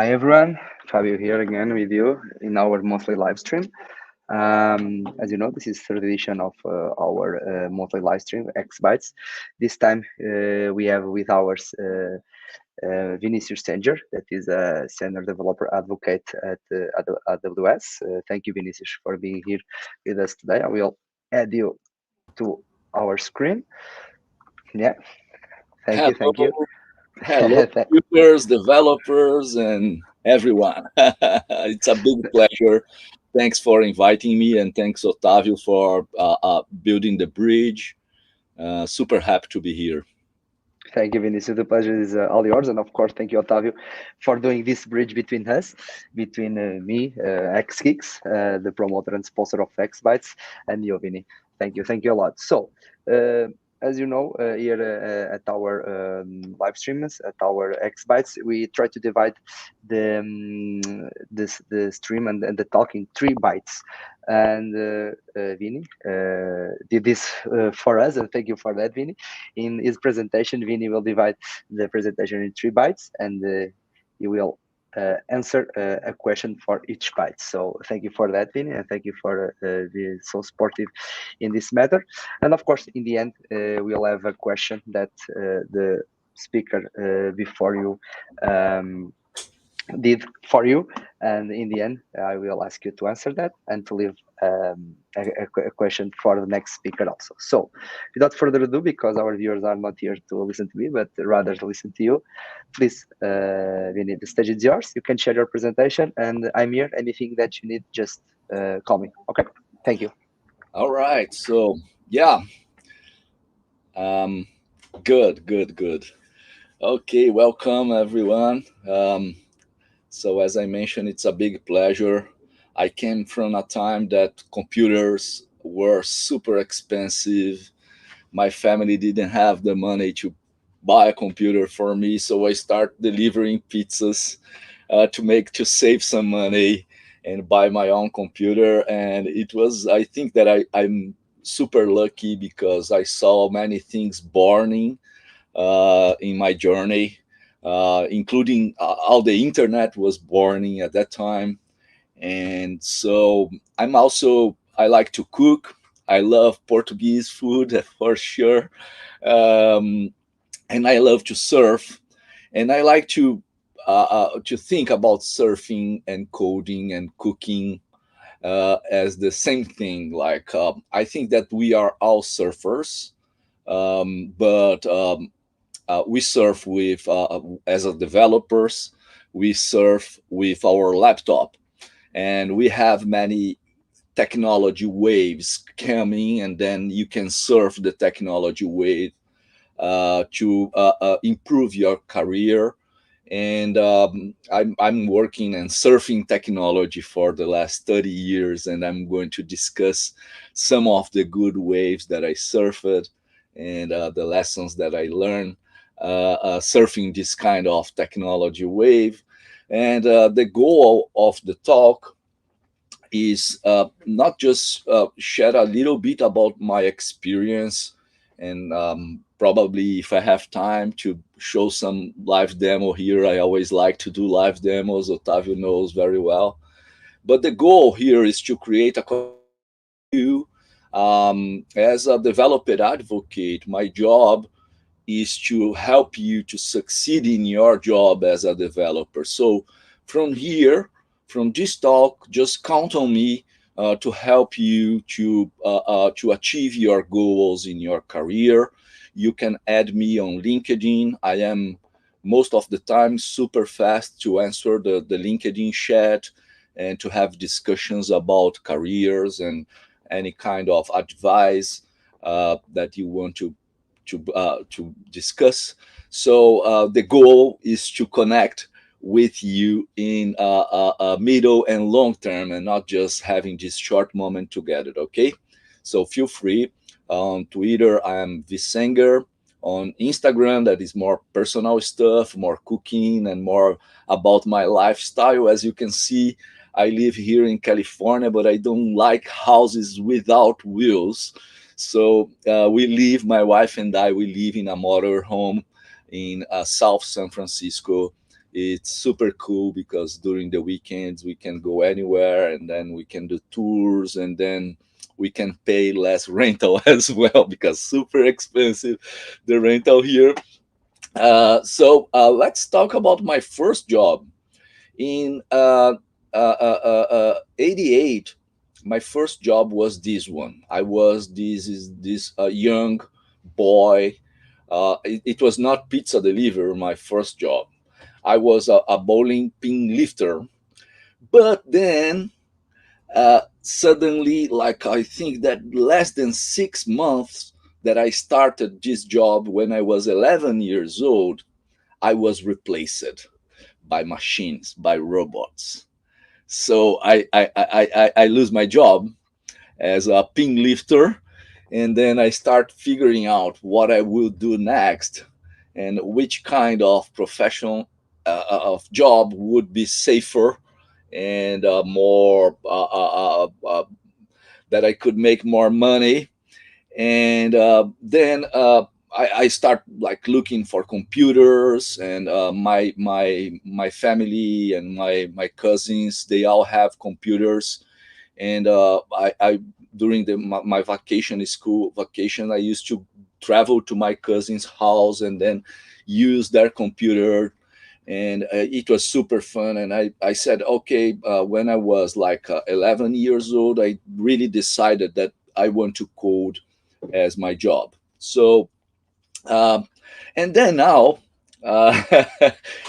Hi everyone, Fabio here again with you in our monthly live stream. As you know, this is third edition of our monthly live stream, X Bytes. This time we have with ours Vinicius Stenger, that is a senior developer advocate at AWS. Thank you, Vinicius, for being here with us today. I will add you to our screen. Yeah, thank you, thank you. Hello, hello, users, developers, and everyone. It's a big pleasure. Thanks for inviting me, and thanks, Otavio, for building the bridge. Super happy to be here. Thank you, Vinicius. The pleasure is all yours. And of course, thank you, Otavio, for doing this bridge between us, between me, XKicks, the promoter and sponsor of XBytes, and you, Vini. Thank you. Thank you a lot. So, as you know, here at our live streams, at our XBytes, we try to divide the stream and the talk in 3 bytes. And Vini did this for us, and thank you for that, Vini. In his presentation, Vinny will divide the presentation in 3 bytes, and he will answer a question for each byte. So thank you for that, Vinny, and thank you for being so supportive in this matter. And of course, in the end, we'll have a question that the speaker before you did for you, and in the end I will ask you to answer that and to leave a question for the next speaker also. So without further ado, because our viewers are not here to listen to me but rather to listen to you, please, Vinny, the stage is yours. You can share your presentation and I'm here. Anything that you need, just call me. Okay, thank you. All right. So, yeah, um, good. Okay, welcome, everyone. So, as I mentioned, it's a big pleasure. I came from a time that computers were super expensive. My family didn't have the money to buy a computer for me, so I start delivering pizzas to save some money and buy my own computer. And it was, I think that I'm super lucky because I saw many things burning in my journey, including how the internet was burning at that time. And so I like to cook. I love Portuguese food for sure. Um, and I love to surf. And I like to think about surfing and coding and cooking as the same thing. Like, I think that we are all surfers, but we surf with, as a developers, we surf with our laptop, and we have many technology waves coming, and then you can surf the technology wave to improve your career. And I'm working in surfing technology for the last 30 years, and I'm going to discuss some of the good waves that I surfed and the lessons that I learned surfing this kind of technology wave. And the goal of the talk is not just share a little bit about my experience, and probably if I have time to show some live demo here. I always like to do live demos. Otavio knows very well. But the goal here is to create a you. As a developer advocate, my job is to help you to succeed in your job as a developer. So from here, from this talk, just count on me to help you to achieve your goals in your career. You can add me on LinkedIn. I am most of the time super fast to answer the LinkedIn chat and to have discussions about careers and any kind of advice that you want to discuss. So the goal is to connect with you in middle and long term, and not just having this short moment together. Okay, so feel free. On Twitter, I am Visenger. On Instagram, that is more personal stuff, more cooking, and more about my lifestyle. As you can see, I live here in California, but I don't like houses without wheels. So my wife and I, we live in a motor home in South San Francisco. It's super cool because during the weekends we can go anywhere, and then we can do tours, and then we can pay less rental as well because super expensive the rental here. So let's talk about my first job in 88. My first job was this one. I was this young boy. It was not pizza delivery, my first job. I was a bowling pin lifter. But then suddenly, like, I think that less than 6 months that I started this job, when I was 11 years old, I was replaced by machines, by robots. So I lose my job as a pin lifter, and then I start figuring out what I will do next, and which kind of professional of job would be safer and more that I could make more money. And then I start like looking for computers, and my family and my cousins, they all have computers. And I during my vacation, school vacation, I used to travel to my cousin's house and then use their computer, and it was super fun. And I said, okay, when I was like 11 years old, I really decided that I want to code as my job. So um, and then now, uh,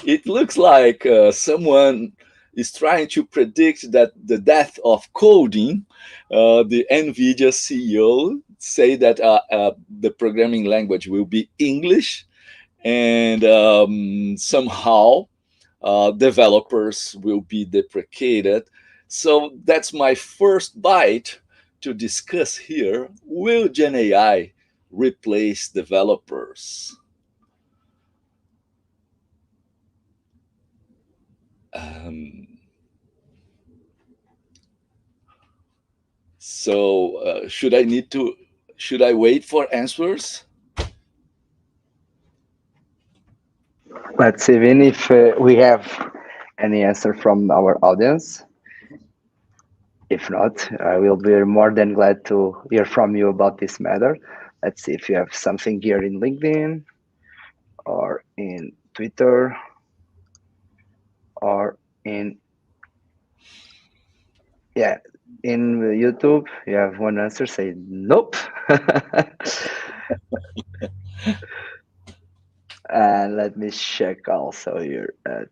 it looks like someone is trying to predict that the death of coding. The NVIDIA CEO say that the programming language will be English, and somehow developers will be deprecated. So that's my first bite to discuss here. Will Gen AI replace developers? Um, so should I wait for answers? Let's see, Vin, if we have any answer from our audience. If not, I will be more than glad to hear from you about this matter. Let's see if you have something here in LinkedIn or in Twitter or in, yeah, in YouTube. You have one answer, say nope. And let me check also here at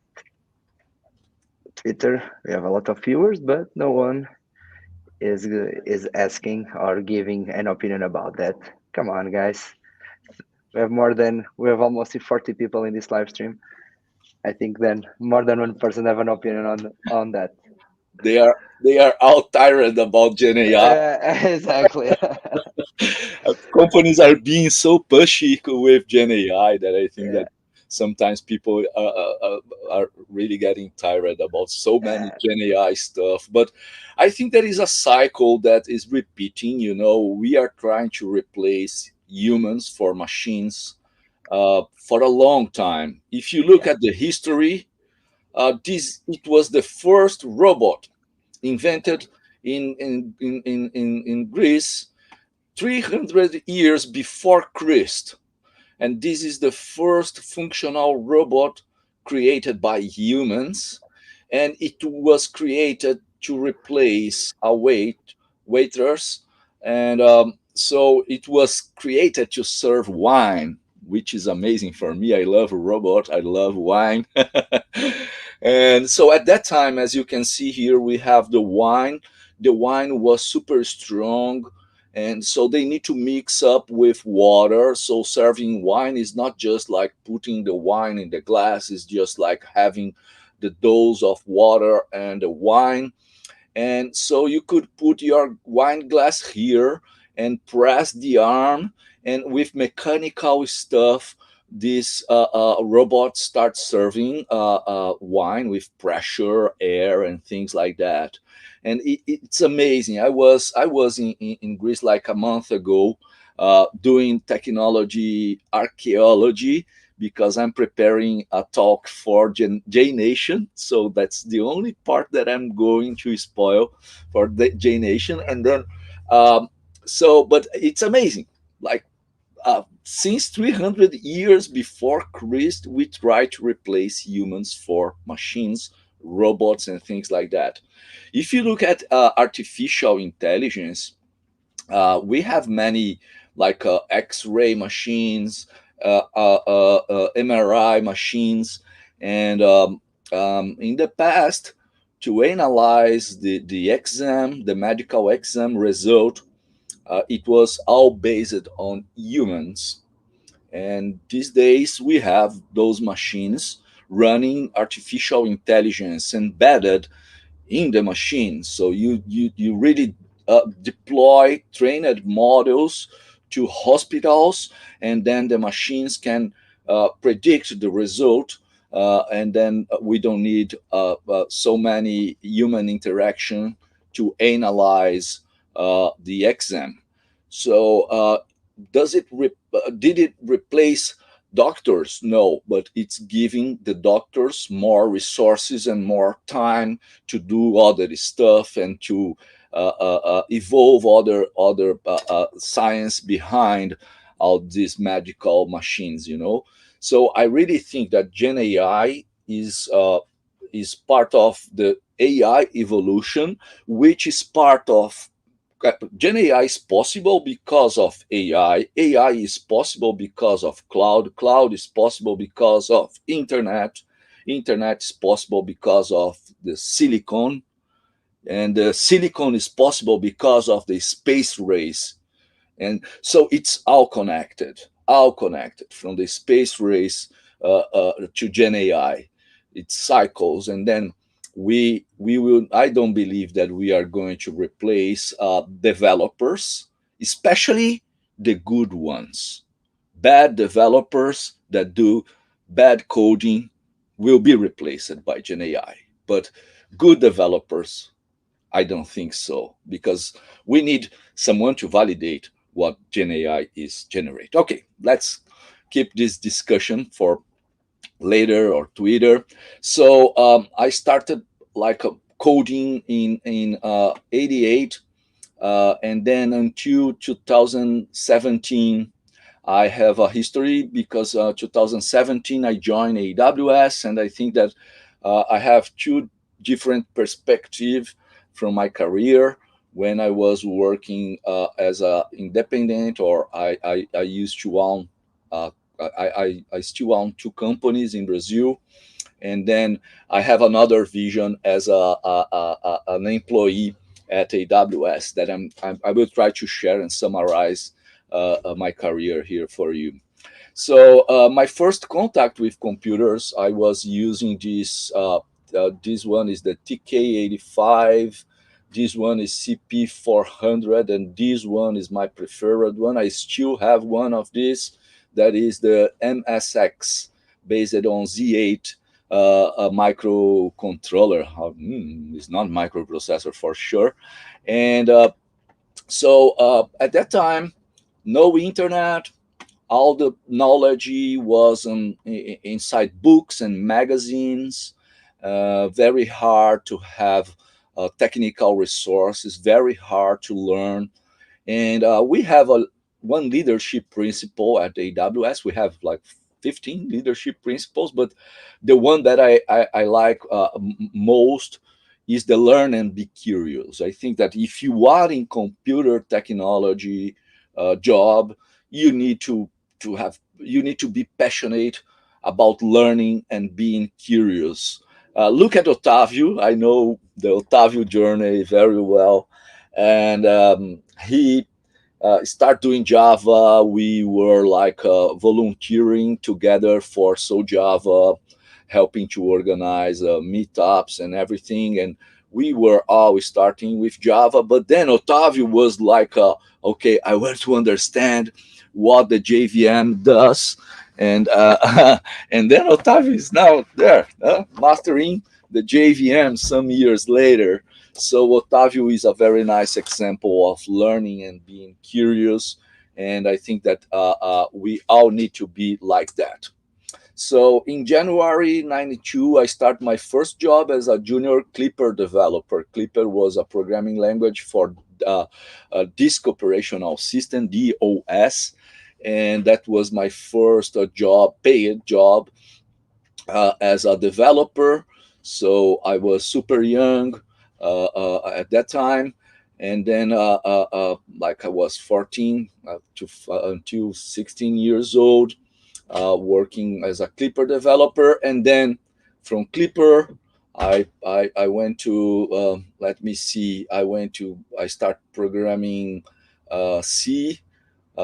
Twitter. We have a lot of viewers, but no one is asking or giving an opinion about that. Come on, guys. We have almost 40 people in this live stream. I think then more than one person have an opinion on that. They are all tired about Gen AI. Exactly. Companies are being so pushy with Gen AI that I think Yeah. that sometimes people are really getting tired about so many Uh, Gen AI stuff. But I think there is a cycle that is repeating. We are trying to replace humans for machines for a long time. If you look yeah. at the history, this it was the first robot invented in Greece 300 years before Christ. And this is the first functional robot created by humans. And it was created to replace a waiters. And so it was created to serve wine, which is amazing for me. I love a robot, I love wine. And so at that time, as you can see here, we have the wine. The wine was super strong, and so they need to mix up with water. So serving wine is not just like putting the wine in the glass, it's just like having the dose of water and the wine. And so you could put your wine glass here and press the arm, and with mechanical stuff, this robot starts serving wine with pressure, air, and things like that. And it's amazing. I was in Greece like a month ago, doing technology archaeology, because I'm preparing a talk for J Nation. So that's the only part that I'm going to spoil for the J Nation. And then, um, but it's amazing. Like, since 300 years before Christ, we try to replace humans for machines, robots, and things like that. If you look at artificial intelligence, we have many, like X-ray machines, MRI machines, and in the past, to analyze the exam, the medical exam result, it was all based on humans. And these days, we have those machines running artificial intelligence embedded in the machine. So you really deploy trained models to hospitals, and then the machines can predict the result. And then we don't need so many human interaction to analyze the exam. So did it replace doctors? No, but it's giving the doctors more resources and more time to do other stuff and to evolve other science behind all these magical machines. So I really think that Gen AI is part of the AI evolution, which is part of Gen AI is possible because of AI. AI is possible because of cloud. Cloud is possible because of internet. Internet is possible because of the silicon. And the silicon is possible because of the space race. And so it's all connected from the space race to Gen AI. It cycles, and then we will. I don't believe that we are going to replace developers, especially the good ones. Bad developers that do bad coding will be replaced by Gen AI, but good developers, I don't think so, because we need someone to validate what Gen AI is generate. Okay, let's keep this discussion for later or Twitter. So I started like a coding in 88, and then until 2017. I have a history because 2017 I joined AWS, and I think that I have two different perspectives from my career. When I was working as a independent, or I used to own, I still own two companies in Brazil, and then I have another vision as an employee at AWS that I will try to share and summarize my career here for you. So my first contact with computers, I was using this. This one is the TK85. This one is CP400, and this one is my preferred one. I still have one of these. That is the MSX, based on Z8 a microcontroller. It's not microprocessor for sure. And at that time, no internet. All the knowledge was inside books and magazines. Very hard to have technical resources. Very hard to learn. And we have one leadership principle at AWS. We have like 15 leadership principles, but the one that I like most is the learn and be curious. I think that if you are in computer technology job, you need you need to be passionate about learning and being curious. Look at Otavio. I know the Otavio journey very well, and he start doing Java. We were like volunteering together for So Java, helping to organize meetups and everything. And we were always starting with Java. But then Otavio was like, okay, I want to understand what the JVM does. And and then Otavio is now there, mastering the JVM some years later. So Otavio is a very nice example of learning and being curious, and I think that we all need to be like that. So in January 92, I start my first job as a junior Clipper developer. Clipper was a programming language for a disk operational system, DOS. And that was my first job, paid job as a developer. So I was super young at that time. And then, like I was 14 until 16 years old, working as a Clipper developer, and then from Clipper, I went to let me see. I start programming C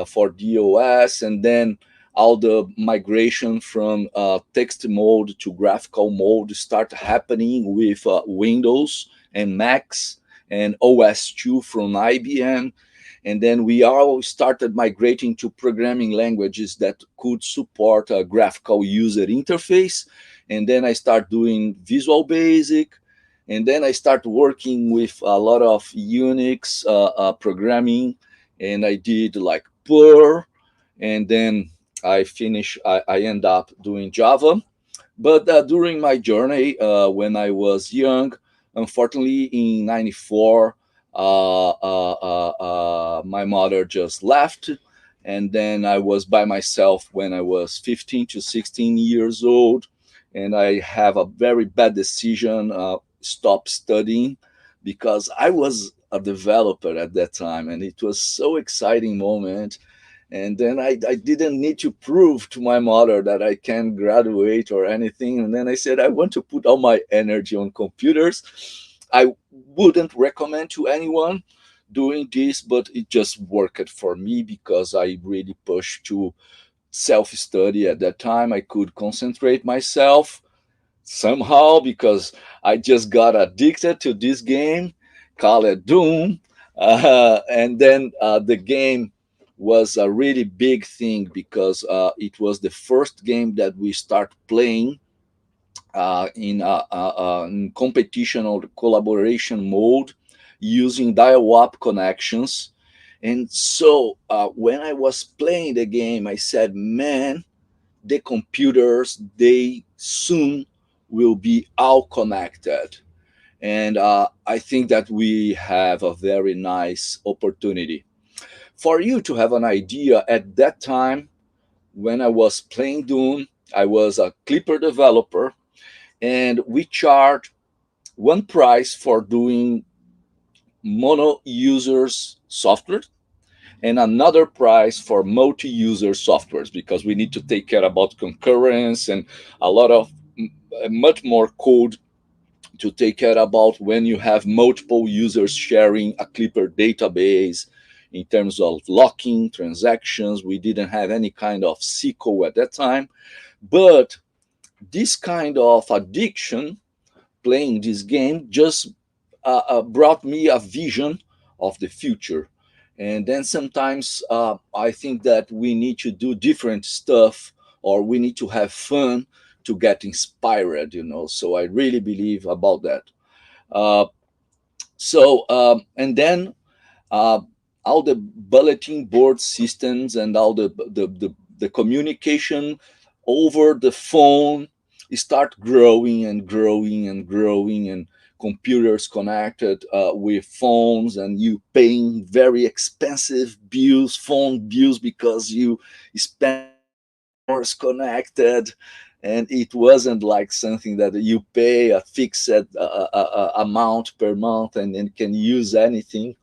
for DOS, and then all the migration from text mode to graphical mode start happening with Windows and Macs and OS2 from IBM. And then we all started migrating to programming languages that could support a graphical user interface. And then I start doing Visual Basic. And then I start working with a lot of Unix programming. And I did like Perl. And then I end up doing Java. But during my journey, when I was young, unfortunately in 94, my mother just left. And then I was by myself when I was 15 to 16 years old. And I have a very bad decision, stop studying, because I was a developer at that time. And it was so exciting moment. And then I didn't need to prove to my mother that I can graduate or anything. And then I said, I want to put all my energy on computers. I wouldn't recommend to anyone doing this, but it just worked for me because I really pushed to self study at that time. I could concentrate myself somehow because I just got addicted to this game called Doom. And then the game was a really big thing because it was the first game that we start playing in competition or collaboration mode using dial-up connections. And so when I was playing the game, I said, man, the computers, they soon will be all connected. And I think that we have a very nice opportunity. For you to have an idea, at that time, when I was playing Doom, I was a Clipper developer, and we charge one price for doing mono users software and another price for multi-user softwares because we need to take care about concurrence and a lot of much more code to take care about when you have multiple users sharing a Clipper database in terms of locking transactions. We didn't have any kind of SQL at that time, but this kind of addiction playing this game just brought me a vision of the future. And then sometimes I think that we need to do different stuff or we need to have fun to get inspired, you know. So I really believe about that. Uh, and then uh, all the bulletin board systems and all the communication over the phone start growing and growing and growing, and computers connected with phones, and you paying very expensive bills, phone bills, because you spend hours connected. And it wasn't like something that you pay a fixed amount per month and then can use anything.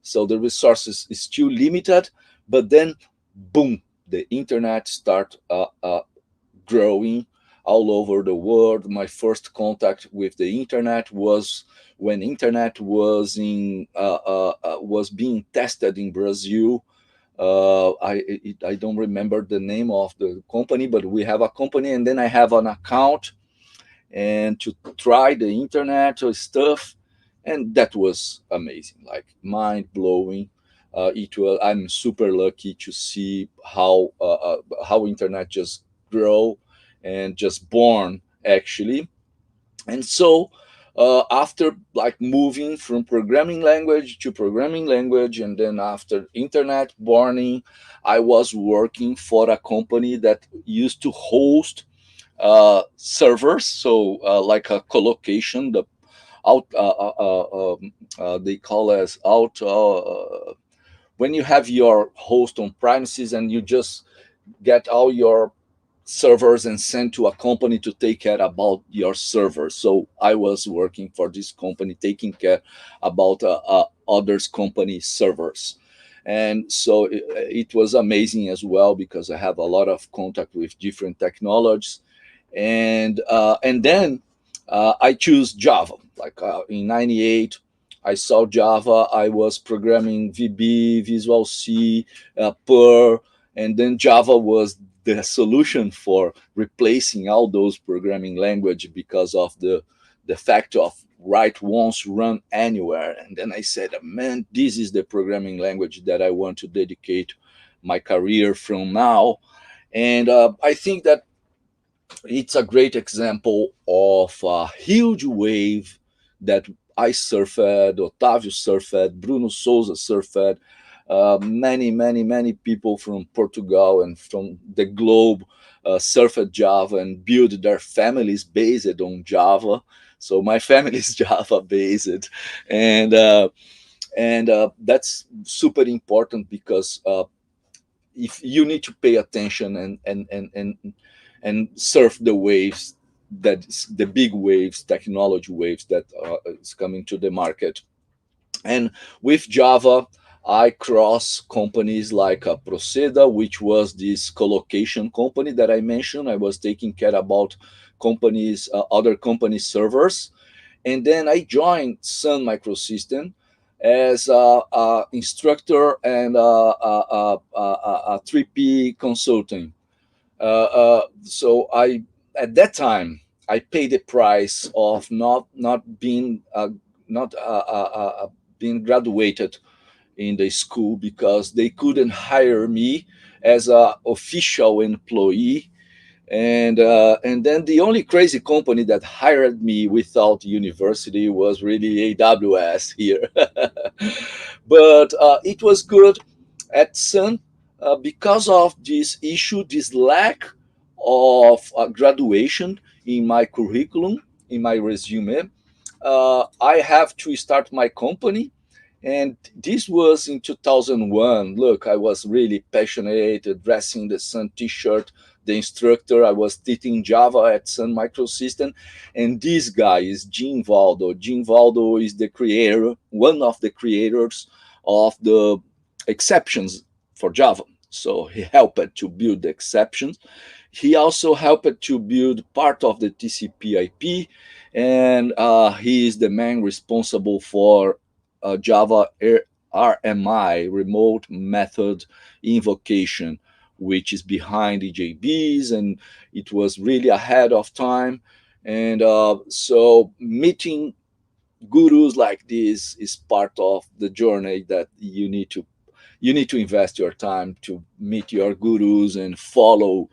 So the resources is still limited. But then boom, the internet start growing all over the world. My first contact with the internet was when internet was being tested in Brazil. I don't remember the name of the company, but we have a company, and then I have an account and to try the internet or stuff, and that was amazing, like mind blowing. It was. I'm super lucky to see how internet just grow and just born actually. And so after like moving from programming language to programming language, and then after internet borning, I was working for a company that used to host servers, so like a colocation, the out they call as out when you have your host on premises and you just get all your servers and send to a company to take care about your servers. So I was working for this company taking care about others company servers. And so it was amazing as well because I have a lot of contact with different technologies. And then I choose Java. Like in '98, I saw Java. I was programming VB, Visual C, Perl, and then Java was the solution for replacing all those programming language because of the fact of write once, run anywhere. And then I said, man, this is the programming language that I want to dedicate my career from now. And I think that it's a great example of a huge wave that I surfed, Otávio surfed, Bruno Souza surfed, many people from Portugal and from the globe surfed Java and built their families based on Java. So my family is Java based, and that's super important because if you need to pay attention and surf the waves, that's the big waves, technology waves that is coming to the market. And with Java, I cross companies like Proceda, which was this colocation company that I mentioned. I was taking care about companies, other company servers, and then I joined Sun Microsystem as a instructor and a 3P consultant. So I, at that time, I paid the price of not being not being graduated in the school because they couldn't hire me as a official employee. And then the only crazy company that hired me without university was really AWS here. But it was good at Sun because of this issue, this lack of graduation in my curriculum, in my resume. I have to start my company, and this was in 2001. Look, I was really passionate, dressing the Sun t-shirt, the instructor. I was teaching Java at Sun Microsystem. And this guy is Gene Valdo. Gene Valdo is the creator, one of the creators of the exceptions for Java. So he helped to build the exceptions. He also helped to build part of the TCP IP, and he is the man responsible for Java RMI, remote method invocation, which is behind EJBs, and it was really ahead of time. And so meeting gurus like this is part of the journey that you need to invest your time to meet your gurus and follow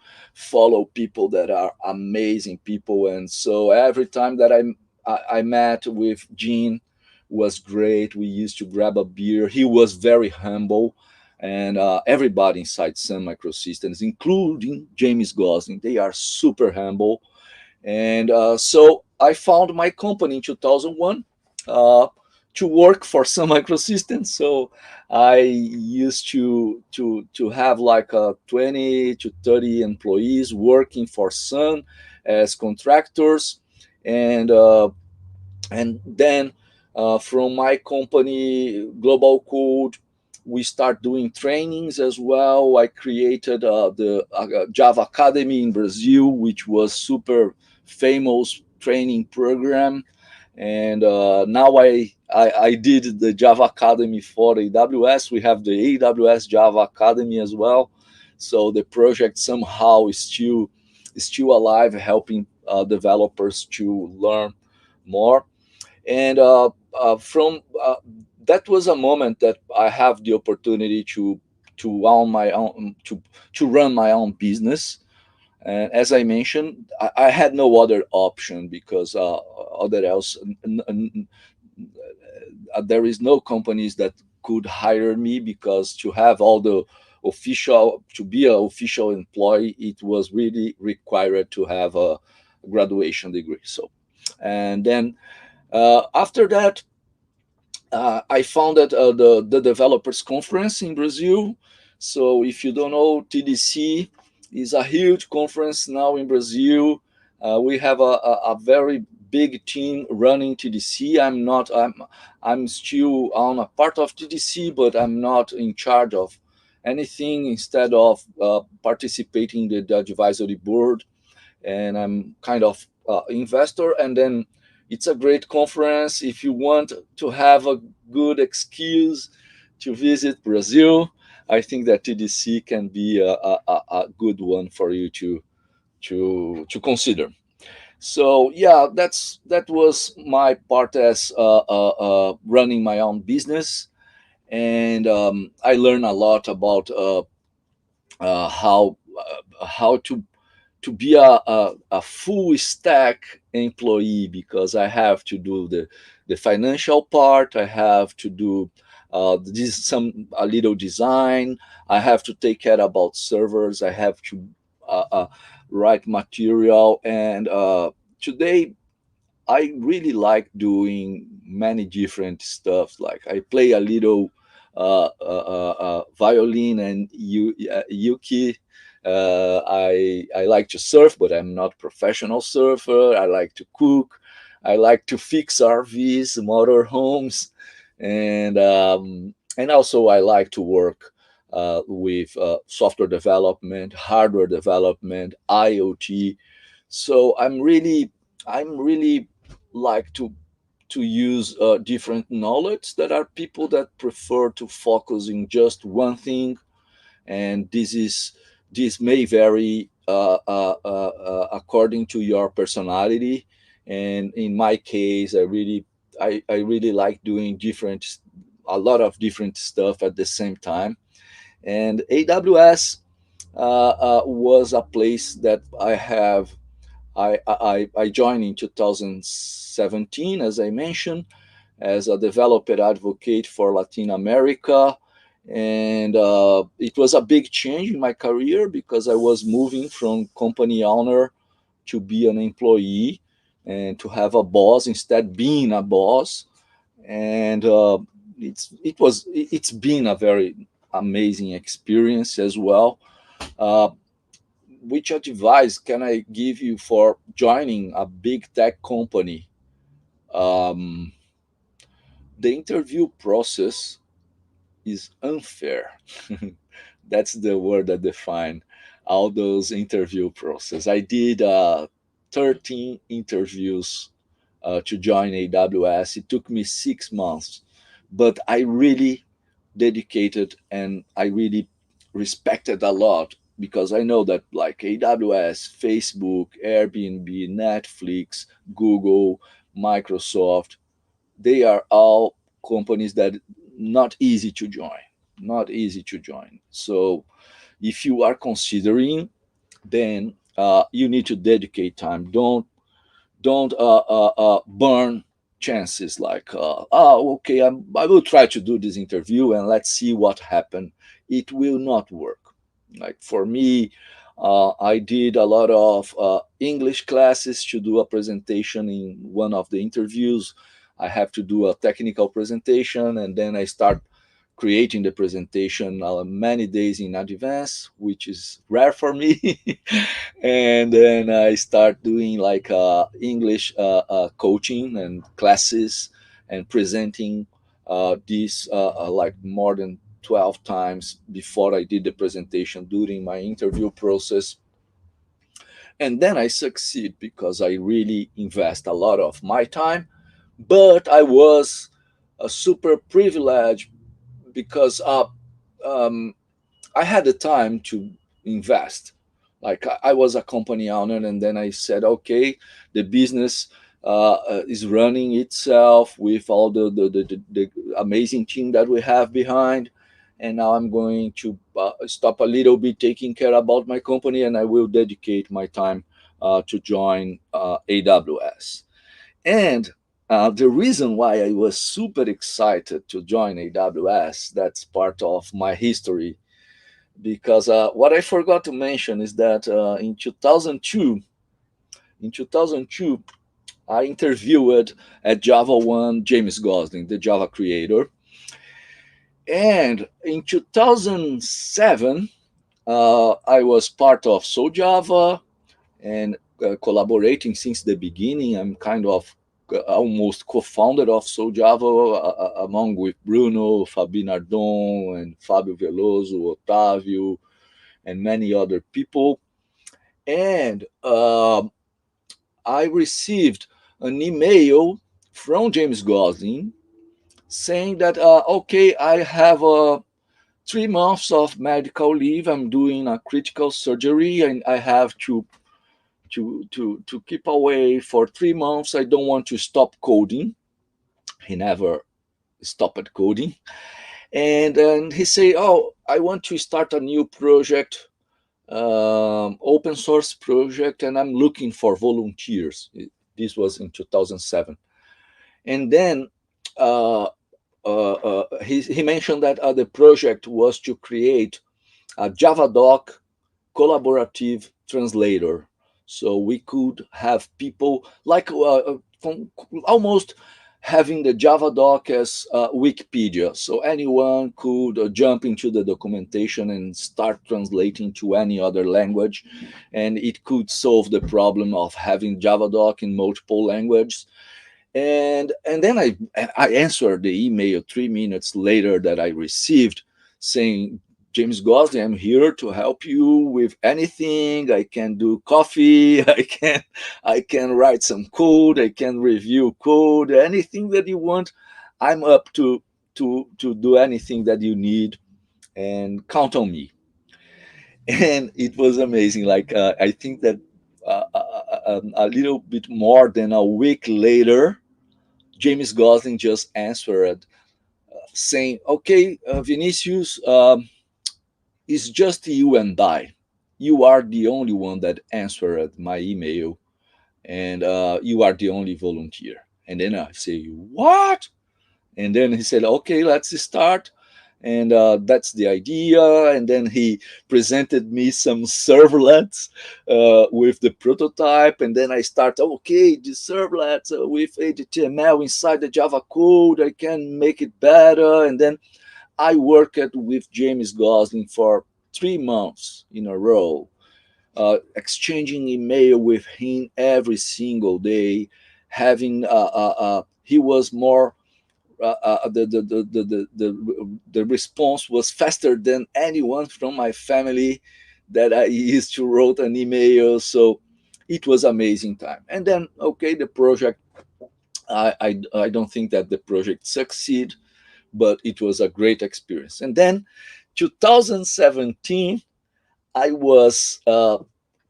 people that are amazing people. And so every time that I met with Gene was great. We used to grab a beer. He was very humble, and everybody inside Sun Microsystems, including James Gosling, they are super humble. And so I found my company in 2001 uh, to work for Sun Microsystems. So I used to have like 20 to 30 employees working for Sun as contractors, and then from my company Global Code, we start doing trainings as well. I created the Java Academy in Brazil, which was super famous training program. And now I did the Java Academy for AWS. We have the AWS Java Academy as well. So the project somehow is still alive, helping developers to learn more. And from that was a moment that I have the opportunity to own my own to run my own business. And as I mentioned, I had no other option because other else there is no companies that could hire me because to have all official to be an official employee, it was really required to have a graduation degree. So, and then after that, I founded the developers conference in Brazil. So if you don't know, TDC is a huge conference now in Brazil. We have a very big team running TDC. I'm still on a part of TDC, but I'm not in charge of anything. Instead of participating in the advisory board, and I'm kind of investor. And then it's a great conference if you want to have a good excuse to visit Brazil. I think that TDC can be a good one for you to consider. So yeah, that was my part as running my own business, and I learned a lot about how to be a full stack employee, because I have to do the financial part, I have to do this some a little design, I have to take care about servers, I have to write material, and today I really like doing many different stuff. Like I play a little violin and uke. I like to surf, but I'm not professional surfer. I like to cook. I like to fix RVs, motorhomes, and also I like to work with software development, hardware development, IoT. So I'm really like to use different knowledge. That are people that prefer to focus in just one thing, and this may vary according to your personality. And in my case, I really like doing a lot of different stuff at the same time. And AWS was a place that I joined in 2017, as I mentioned, as a developer advocate for Latin America. And it was a big change in my career, because I was moving from company owner to be an employee and to have a boss instead being a boss. And it's been a very amazing experience as well. Uh, which advice can I give you for joining a big tech company? Um, the interview process is unfair. That's the word that define all those interview process. I did 13 interviews to join AWS. It took me 6 months, but I really dedicated and I really respected a lot, because I know that like AWS, Facebook, Airbnb, Netflix, Google, Microsoft, they are all companies that not easy to join, not easy to join. So if you are considering, then you need to dedicate time. Don't burn chances like oh okay, I will try to do this interview and let's see what happened. It will not work. Like for me, I did a lot of English classes to do a presentation. In one of the interviews, I have to do a technical presentation, and then I start creating the presentation many days in advance, which is rare for me. And then I start doing like English coaching and classes, and presenting these like more than 12 times before I did the presentation during my interview process. And then I succeed because I really invest a lot of my time. But I was a super privileged, because um, I had the time to invest. Like I was a company owner, and then I said, okay, the business is running itself with all the amazing team that we have behind. And now I'm going to stop a little bit taking care about my company, and I will dedicate my time to join AWS. And the reason why I was super excited to join AWS, that's part of my history, because what I forgot to mention is that in 2002, I interviewed at Java One James Gosling, the Java creator, and in 2007 I was part of So Java and collaborating since the beginning. I'm kind of almost co-founder of So Java, among with Bruno, Fabi Nardon, and Fabio Veloso, Otávio, and many other people. And I received an email from James Gosling saying that, okay, I have 3 months of medical leave. I'm doing a critical surgery and I have to keep away for 3 months. I don't want to stop coding. He never stopped coding. And then he say, oh, I want to start a new project, open source project, and I'm looking for volunteers. This was in 2007. And then he mentioned that the project was to create a Javadoc collaborative translator. So we could have people like from almost having the Javadoc as Wikipedia. So anyone could jump into the documentation and start translating to any other language. And it could solve the problem of having Javadoc in multiple languages. And then I answered the email 3 minutes later that I received, saying, James Gosling, I'm here to help you with anything. I can do coffee. I can write some code. I can review code. Anything that you want, I'm up to do anything that you need, and count on me. And it was amazing. Like I think that a little bit more than a week later, James Gosling just answered saying, "Okay, Vinicius, it's just you and I. You are the only one that answered my email, and you are the only volunteer." And then I say, "What?" And then he said, "Okay, let's start." And that's the idea. And then he presented me some servlets with the prototype. And then I start, okay, the servlets with HTML inside the Java code, I can make it better. And then I worked with James Gosling for 3 months in a row, exchanging email with him every single day. Having he was more the response was faster than anyone from my family that I used to wrote an email. So it was amazing time. And then okay, the project. I don't think that the project succeed, but it was a great experience. And then 2017, I was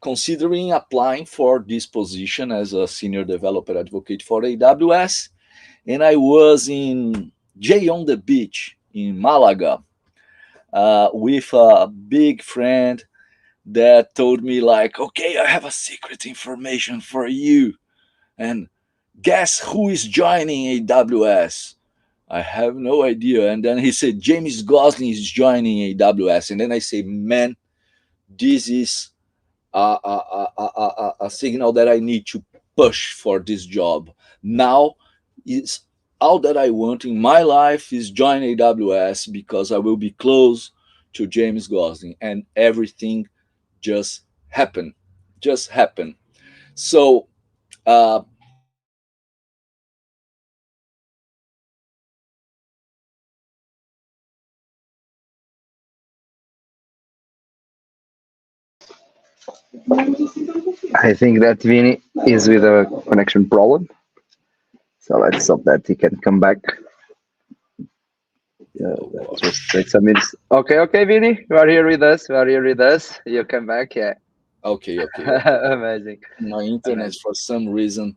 considering applying for this position as a senior developer advocate for AWS, and I was in Jay on the Beach in Malaga with a big friend that told me like, okay, I have a secret information for you, and guess who is joining AWS? I have no idea. And then he said, James Gosling is joining AWS. And then I say, man, this is a signal that I need to push for this job. Now is all that I want in my life is join AWS because I will be close to James Gosling, and everything just happened. Just happened. So I think that Vini is with a connection problem. So let's hope that he can come back. Let's just take some minutes. Okay, okay, Vini, you are here with us. You are here with us. You come back, yeah. okay. Amazing, My internet amazing. for some reason,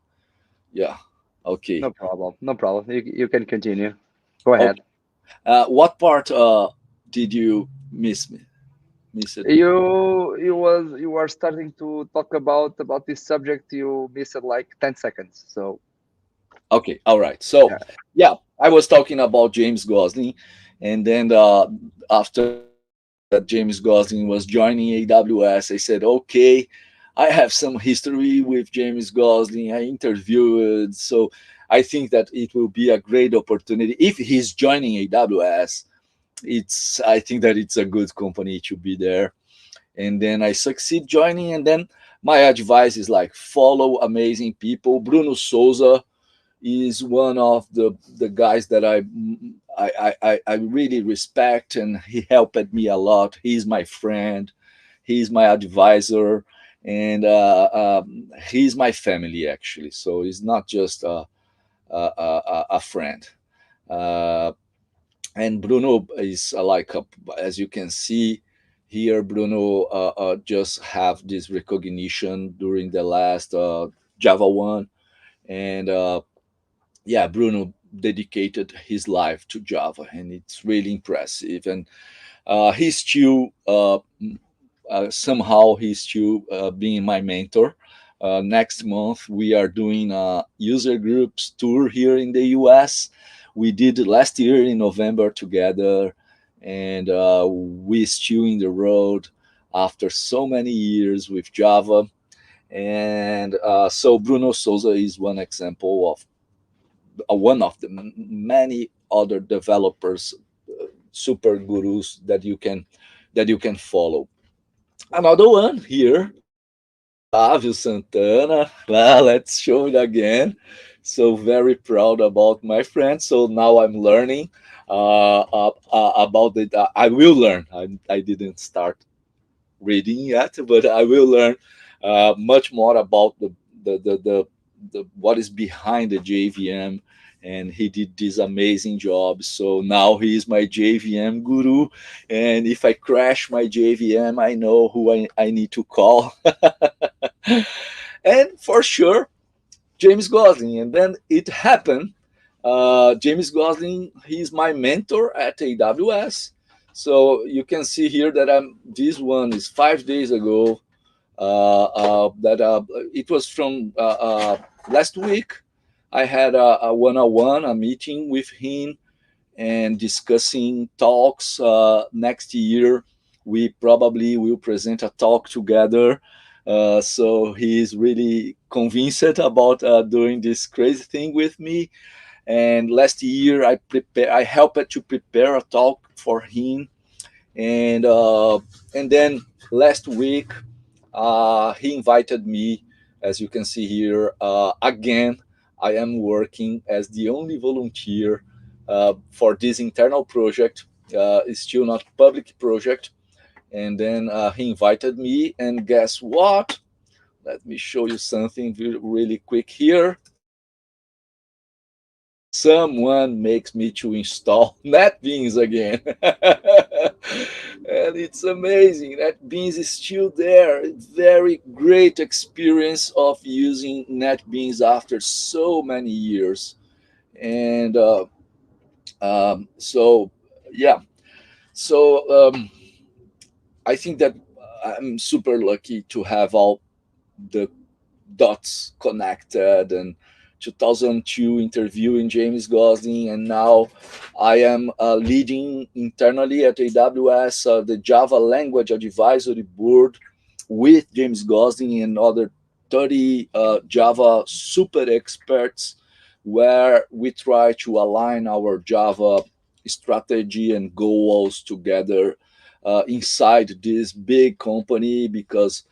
yeah. Okay. No problem, no problem. You can continue. Go Okay. ahead. What part did you miss it? You were starting to talk about this subject. You missed like 10 seconds. So Okay, all right. So yeah, yeah, I was talking about James Gosling, and then after that James Gosling was joining AWS, I said, okay, I have some history with James Gosling. I interviewed, so I think that it will be a great opportunity if he's joining AWS. It's I think that it's a good company to be there. And then I succeed joining, and then my advice is like follow amazing people. Bruno Souza is one of the guys that I really respect, and he helped me a lot. He's my friend, he's my advisor, and he's my family actually. So he's not just a friend. Uh, and Bruno is as you can see here, Bruno just have this recognition during the last Java one, and yeah, Bruno dedicated his life to Java, and it's really impressive. And he's still somehow he's still being my mentor. Next month we are doing a user groups tour here in the US. We did last year in November together, and we still in the road after so many years with Java. And so Bruno Souza is one example of one of the many other developers, super gurus that you can follow. Another one here, Flávio Santana. Well, let's show it again. So very proud about my friend. So now I'm learning about it. I will learn. I didn't start reading yet, but I will learn much more about the what is behind the JVM. And he did this amazing job. So now he is my JVM guru. And if I crash my JVM, I know who I need to call. And for sure, James Gosling. And then it happened. James Gosling, he's my mentor at AWS. So you can see here that this one is 5 days ago. That it was from last week. I had a one-on-one, a meeting with him, and discussing talks. Next year we probably will present a talk together. So he's really convinced about doing this crazy thing with me. And last year I helped to prepare a talk for him. And then last week he invited me, as you can see here, again. I am working as the only volunteer for this internal project. It's still not public project. And then he invited me, and guess what? Let me show you something really quick here. Someone makes me to install NetBeans again. And it's amazing. NetBeans is still there. Very great experience of using NetBeans after so many years. And so, yeah. So I think that I'm super lucky to have all the dots connected. And 2002 interviewing James Gosling, and now I am leading internally at AWS the Java Language Advisory Board with James Gosling and other 30 Java super experts, where we try to align our Java strategy and goals together inside this big company. Because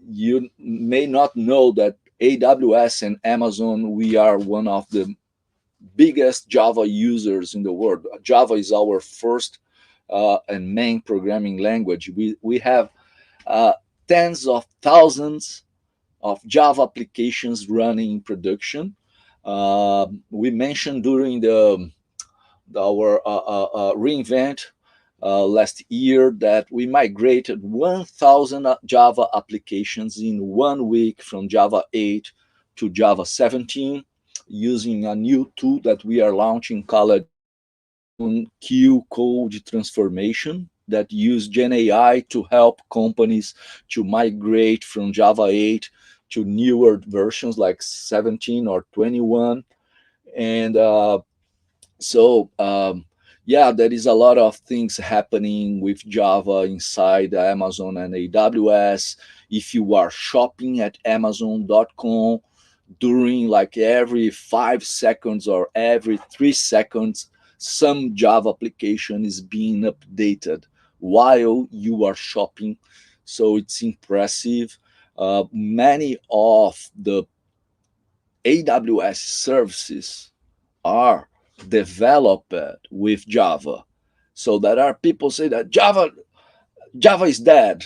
you may not know that AWS and Amazon, we are one of the biggest Java users in the world. Java is our first and main programming language. We have tens of thousands of Java applications running in production. We mentioned during our reInvent last year that we migrated 1,000 Java applications in 1 week from Java 8 to Java 17 using a new tool that we are launching called Q Code Transformation, that use GenAI to help companies to migrate from Java 8 to newer versions like 17 or 21. And so Yeah, there is a lot of things happening with Java inside Amazon and AWS. If you are shopping at Amazon.com, during like every 5 seconds or every 3 seconds, some Java application is being updated while you are shopping. So it's impressive. Many of the AWS services are developed with Java. So there are people say that Java is dead.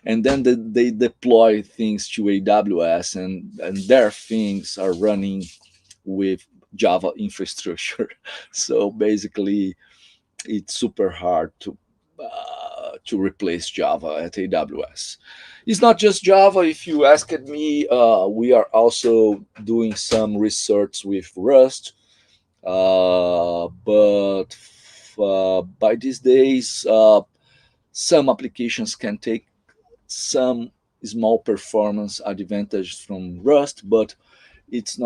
And then they deploy things to AWS, and their things are running with Java infrastructure. So basically, it's super hard to replace Java at AWS. It's not just Java. If you asked me, we are also doing some research with Rust, but by these days, some applications can take some small performance advantage from Rust, but it's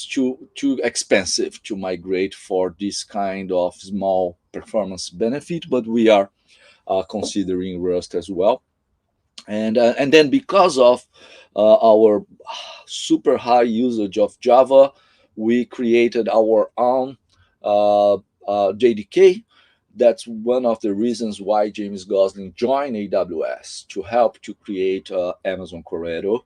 too expensive to migrate for this kind of small performance benefit. But we are considering Rust as well, and then because of our super high usage of Java, we created our own JDK. That's one of the reasons why James Gosling joined AWS to help to create Amazon Corretto.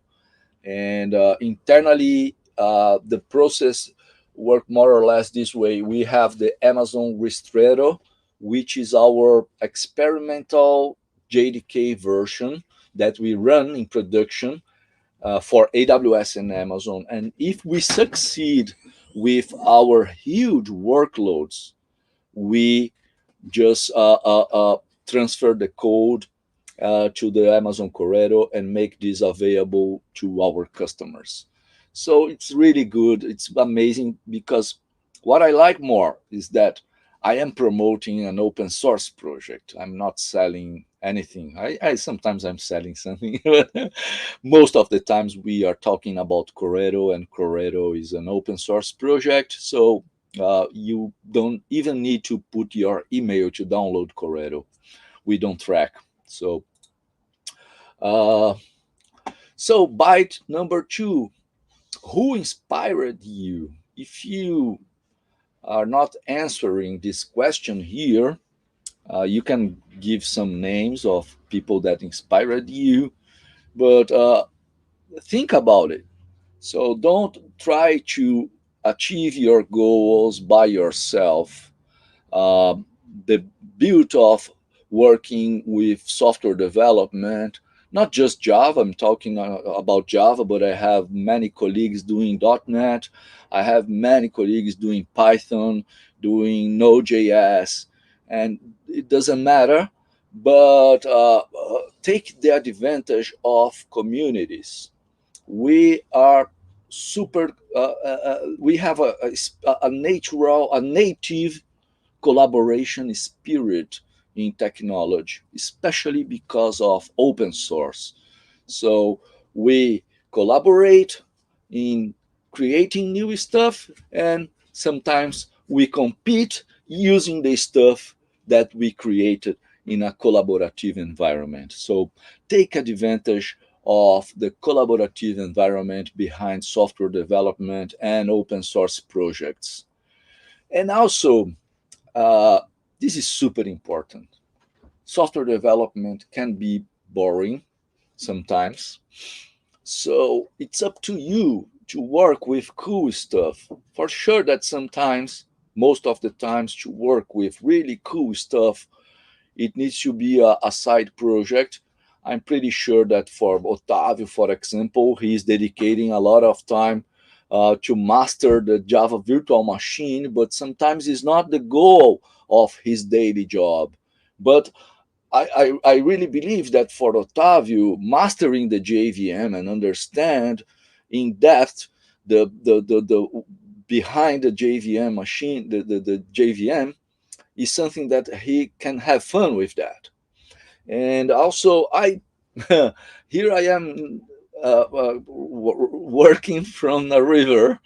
And internally, the process worked more or less this way. We have the Amazon Ristretto, which is our experimental JDK version that we run in production for AWS and Amazon. And if we succeed with our huge workloads, we just transfer the code to the Amazon Corretto and make this available to our customers. So it's really good. It's amazing because what I like more is that I am promoting an open source project. I'm not selling anything. I sometimes I'm selling something, but most of the times we are talking about Corretto, and Corretto is an open source project. So you don't even need to put your email to download Corretto. We don't track. So uh, so bite number two: who inspired you? If you are not answering this question here, you can give some names of people that inspired you, but think about it. So don't try to achieve your goals by yourself. uh, the beauty of working with software development, not just Java. I'm talking about Java, but I have many colleagues doing .NET. I have many colleagues doing Python, doing Node.js, and it doesn't matter. But take the advantage of communities. We are super. We have a natural, a native collaboration spirit in technology, especially because of open source. So we collaborate in creating new stuff, and sometimes we compete using the stuff that we created in a collaborative environment. So take advantage of the collaborative environment behind software development and open source projects. And also, uh, this is super important. Software development can be boring sometimes. So it's up to you to work with cool stuff. For sure that sometimes, most of the times, to work with really cool stuff, it needs to be a side project. I'm pretty sure that for Otavio, for example, he is dedicating a lot of time to master the Java virtual machine, but sometimes it's not the goal of his daily job. But I really believe that for Otavio, mastering the JVM and understand in depth the behind the JVM machine, the JVM, is something that he can have fun with that. And also, I here I am working from a river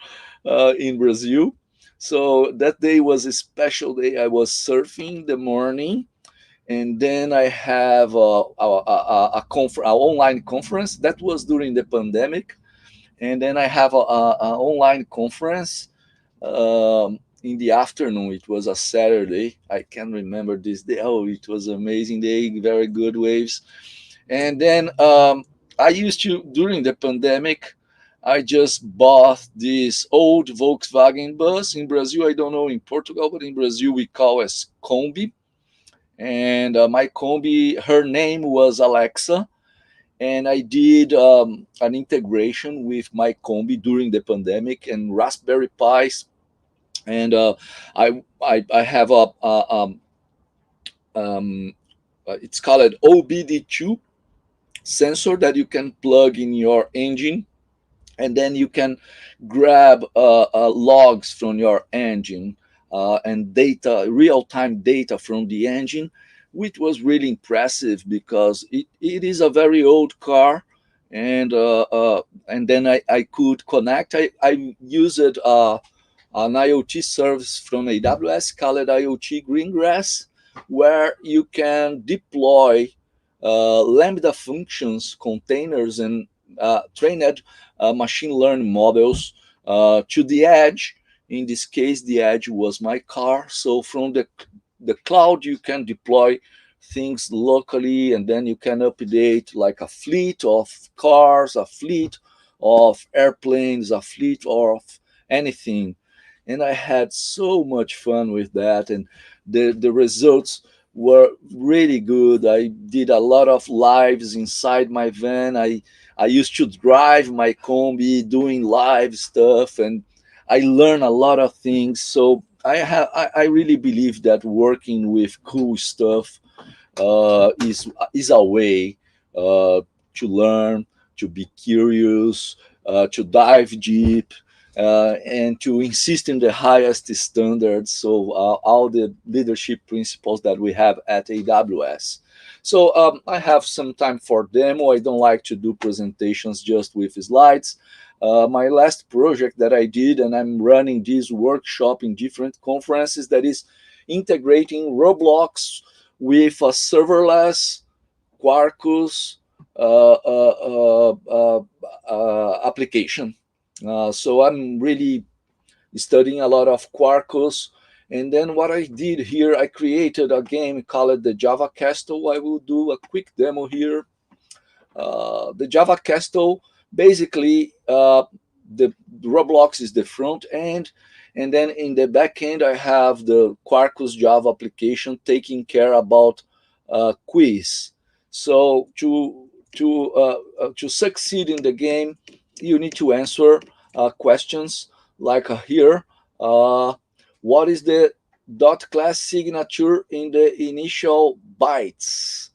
in Brazil. So that day was a special day. I was surfing in the morning, and then I have a online conference that was during the pandemic, and then I have a online conference in the afternoon. It was a Saturday. I can remember this day. Oh, it was an amazing day, very good waves. And then I used to, during the pandemic, I just bought this old Volkswagen bus in Brazil. I don't know in Portugal, but in Brazil we call as Kombi. And my Kombi, her name was Alexa. And I did an integration with my Kombi during the pandemic and Raspberry Pis. And I have um, it's called OBD2 sensor that you can plug in your engine, and then you can grab logs from your engine and data, real-time data from the engine, which was really impressive because it is a very old car. And then I could connect. I used an IoT service from AWS called IoT Greengrass, where you can deploy Lambda functions, containers, and trained machine learning models to the edge. In this case, the edge was my car. So from the cloud, you can deploy things locally, and then you can update like a fleet of cars, a fleet of airplanes, a fleet of anything. And I had so much fun with that, and the results were really good. I did a lot of lives inside my van. I used to drive my Kombi doing live stuff, and I learned a lot of things. So I really believe that working with cool stuff is a way to learn, to be curious, to dive deep, and to insist in the highest standards. So all the leadership principles that we have at AWS. So I have some time for demo. I don't like to do presentations just with slides. My last project that I did, and I'm running this workshop in different conferences, that is integrating Roblox with a serverless Quarkus application. So I'm really studying a lot of Quarkus. And then what I did here, I created a game called the Java Castle. I will do a quick demo here. The Java Castle, basically, the Roblox is the front end, and then in the back end, I have the Quarkus Java application taking care about quiz. So to succeed in the game, you need to answer questions like here. Uh, what is the dot class signature in the initial bytes?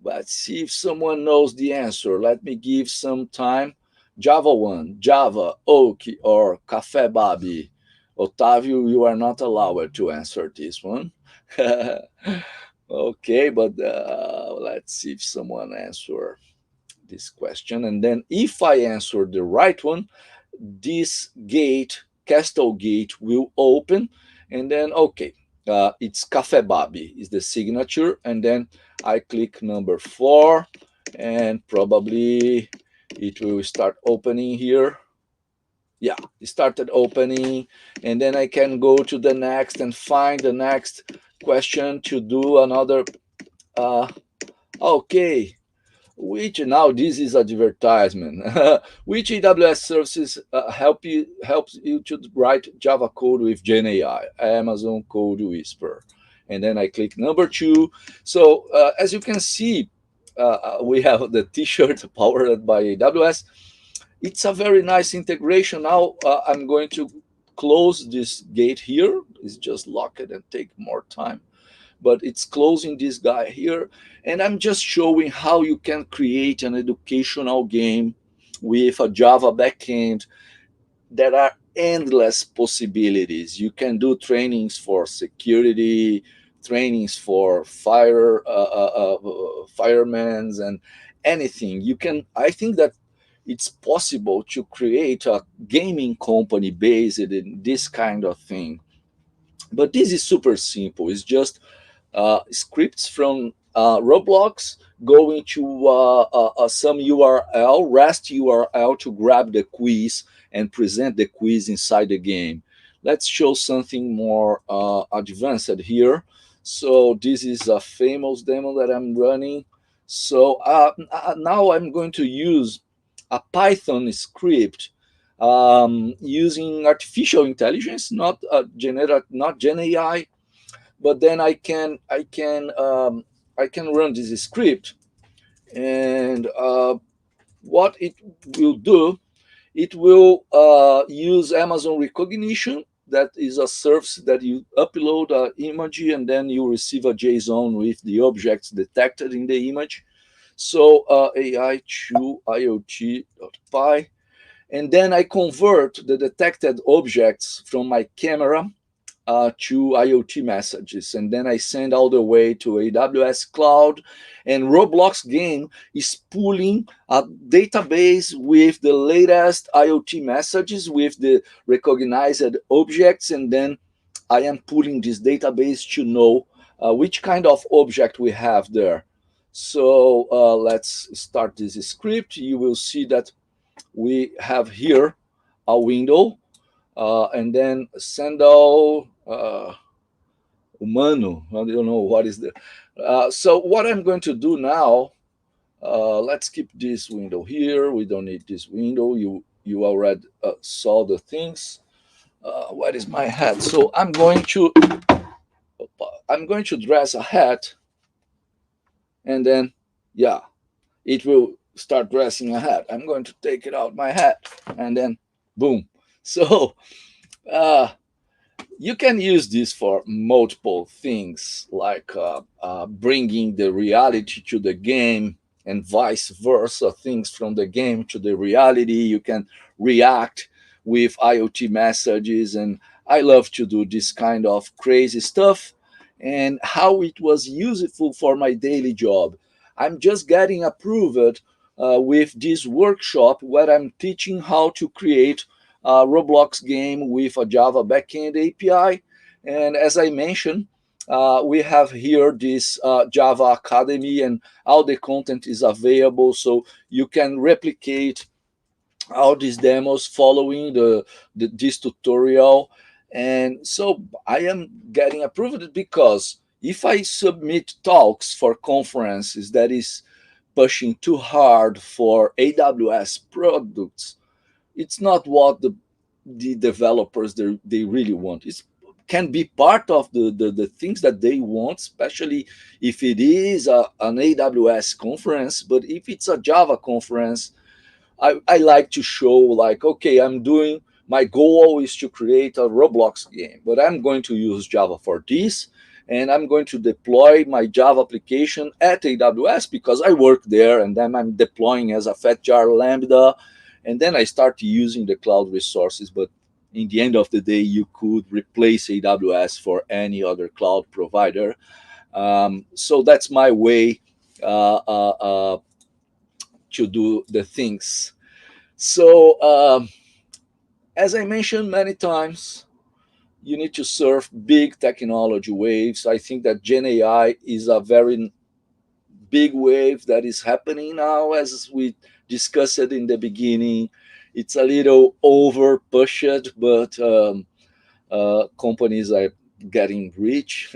Let's see if someone knows the answer. Let me give some time. Java 1, Java, Oak, or Café Babi. Otávio, you are not allowed to answer this one. Okay, but let's see if someone answer this question. And then if I answer the right one, this gate, Castle Gate, will open. And then, okay, it's Café Babi is the signature. And then I click number 4, and probably it will start opening here. Yeah, it started opening, and then I can go to the next and find the next question to do another. Okay, which now this is advertisement. Which AWS services helps you to write Java code with GenAI? Amazon Code Whisper. And then I click number 2. So as you can see, we have the T-shirt powered by AWS. It's a very nice integration. Now I'm going to close this gate here. It's just lock it and take more time, but it's closing this guy here. And I'm just showing how you can create an educational game with a Java backend. There are endless possibilities. You can do trainings for security, trainings for firemen, and anything. You can. I think that it's possible to create a gaming company based in this kind of thing. But this is super simple. It's just scripts from Roblox going to some URL, REST URL, to grab the quiz and present the quiz inside the game. Let's show something more advanced here. So this is a famous demo that I'm running. So now I'm going to use a Python script using artificial intelligence, not Gen AI, but then I can run this script, and what it will do, it will use Amazon Recognition. That is a service that you upload an image and then you receive a JSON with the objects detected in the image. So AI to IoT.py, and then I convert the detected objects from my camera to IoT messages, and then I send all the way to AWS cloud. And Roblox game is pulling a database with the latest IoT messages with the recognized objects, and then I am pulling this database to know which kind of object we have there. So let's start this script. You will see that we have here a window, and then sandal humano. I don't know what is the. So what I'm going to do now, let's keep this window here. We don't need this window. You already saw the things. What is my hat? So I'm going to dress a hat, and then yeah, it will start dressing a hat. I'm going to take it out my hat, and then boom. So uh, you can use this for multiple things, like bringing the reality to the game and vice versa, things from the game to the reality. You can react with IoT messages, and I love to do this kind of crazy stuff. And how it was useful for my daily job, I'm just getting approved with this workshop where I'm teaching how to create a Roblox game with a Java backend API. And as I mentioned, we have here this Java Academy, and all the content is available. So you can replicate all these demos following this tutorial. And so I am getting approved because if I submit talks for conferences that is pushing too hard for AWS products, it's not what the developers they really want. It can be part of the things that they want, especially if it is an AWS conference. But if it's a Java conference, I like to show, like, okay, I'm doing, my goal is to create a Roblox game, but I'm going to use Java for this, and I'm going to deploy my Java application at AWS because I work there, and then I'm deploying as a Fedjar Lambda, and then I start using the cloud resources. But in the end of the day, you could replace AWS for any other cloud provider. So that's my way to do the things. So, as I mentioned many times, you need to surf big technology waves. I think that Gen AI is a very big wave that is happening now, as we discussed it in the beginning. It's a little over pushed, but companies are getting rich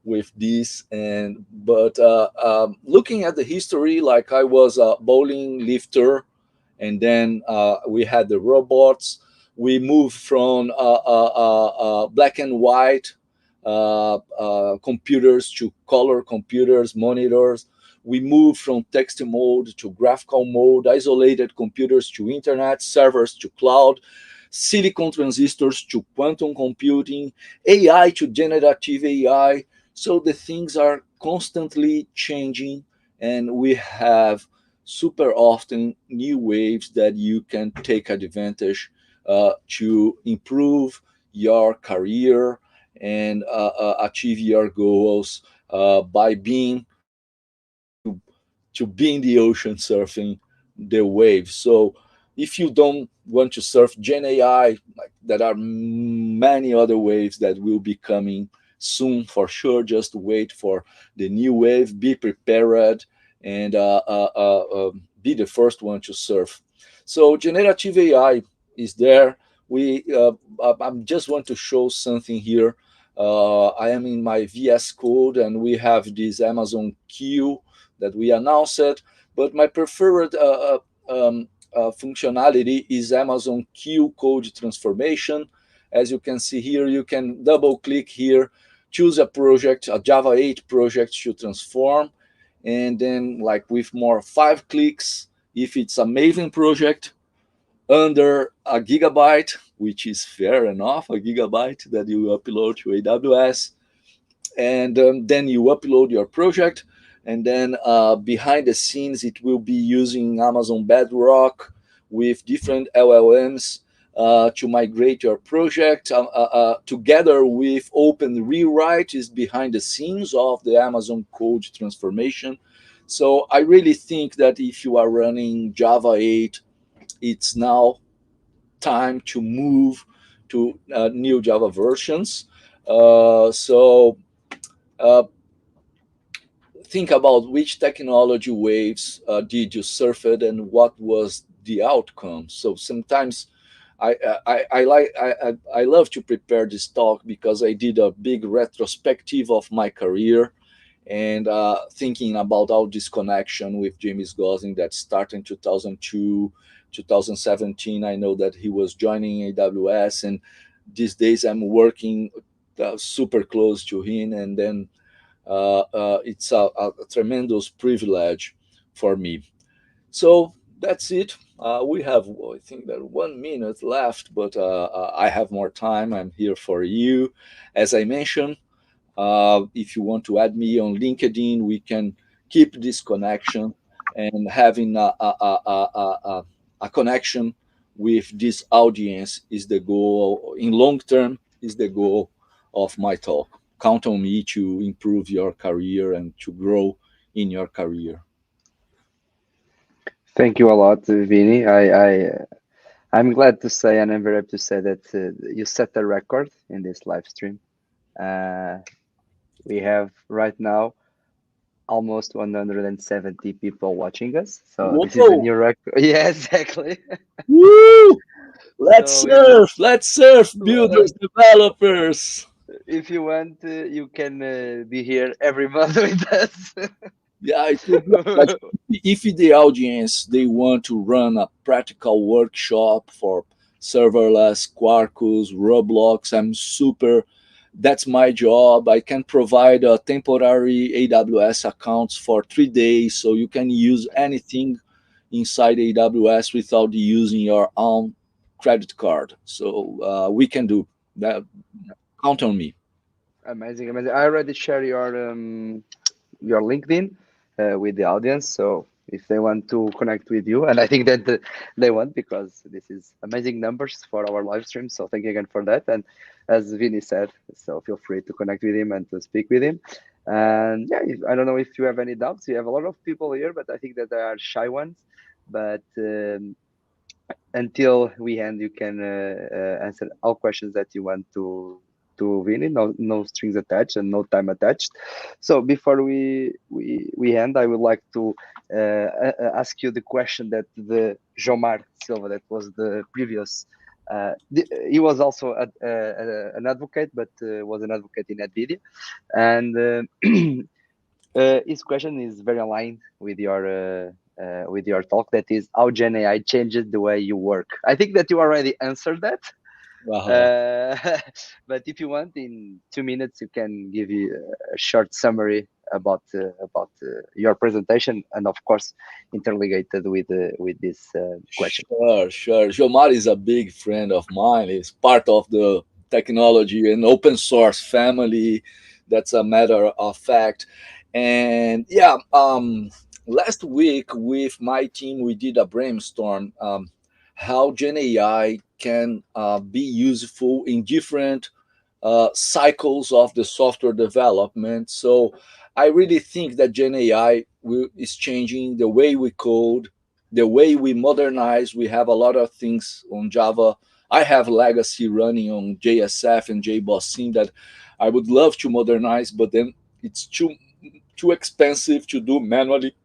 with this. And but looking at the history, like I was a bowling lifter, and then we had the robots. We moved from black and white computers to color computers, monitors. We moved from text mode to graphical mode, isolated computers to internet, servers to cloud, silicon transistors to quantum computing, AI to generative AI. So the things are constantly changing, and we have super often new waves that you can take advantage to improve your career and achieve your goals by being to be in the ocean surfing the wave. So if you don't want to surf Gen AI, like, there are many other waves that will be coming soon for sure. Just wait for the new wave, be prepared, and be the first one to surf. So generative AI is there. We I just want to show something here. I am in my VS Code, and we have this Amazon Q that we announced. But my preferred functionality is Amazon Q code transformation. As you can see here, you can double click here, choose a project, a Java 8 project to transform, and then like with more 5 clicks, if it's a Maven project under a gigabyte, which is fair enough, a gigabyte that you upload to AWS, and then you upload your project, and then behind the scenes it will be using Amazon Bedrock with different LLMs to migrate your project, together with open rewrite is behind the scenes of the Amazon code transformation. So I really think that if you are running Java 8, it's now time to move to new Java versions. So uh, think about which technology waves did you surf it, and what was the outcome. So sometimes I love to prepare this talk because I did a big retrospective of my career, and thinking about all this connection with James Gosling that started in 2002, 2017. I know that he was joining AWS, and these days I'm working super close to him, and then it's a tremendous privilege for me. So that's it. We have, I think, that 1 minute left, but I have more time. I'm here for you. As I mentioned, if you want to add me on LinkedIn, we can keep this connection, and having a connection with this audience is the goal. In long term, is the goal of my talk. Count on me to improve your career and to grow in your career. Thank you a lot, Vinny. I'm glad to say, and I'm very happy to say that you set a record in this live stream. Uh, we have right now almost 170 people watching us, so this is a Whoa! new record. Yeah, exactly. Woo! So with Let's surf, builders, developers. if you want, you can be here every month with us. Yeah, it will be a pleasure. If the audience they want to run a practical workshop for serverless, Quarkus, Roblox, I'm super. That's my job. I can provide a temporary AWS accounts for 3 days, so you can use anything inside AWS without using your own credit card. So we can do that. Count on me. Amazing, amazing. I already share your LinkedIn with the audience. So if they want to connect with you, and I think that they want, because this is amazing numbers for our live stream. So thank you again for that. And as Vinny said, so feel free to connect with him and to speak with him. And yeah, I don't know if you have any doubts. You have a lot of people here, but I think that there are shy ones. But until we end, you can answer all questions that you want to Vinny. No strings attached and no time attached. So before we end, I would like to ask you the question that the Jomar Silva, that was the previous. He was also an advocate, but was an advocate in NVIDIA, and his question is very aligned with your talk. That is how Gen AI changes the way you work. I think that you already answered that, Uh-huh. but if you want, in 2 minutes, you can give you a short summary about your presentation, and of course, interligated with this question. Sure, sure. Jomar is a big friend of mine. He's part of the technology and open source family. That's a matter of fact. And yeah, last week with my team, we did a brainstorm, how Gen AI can be useful in different cycles of the software development. So I really think that Gen AI is changing the way we code, the way we modernize. We have a lot of things on Java. I have legacy running on JSF and JBossing that I would love to modernize, but then it's too expensive to do manually,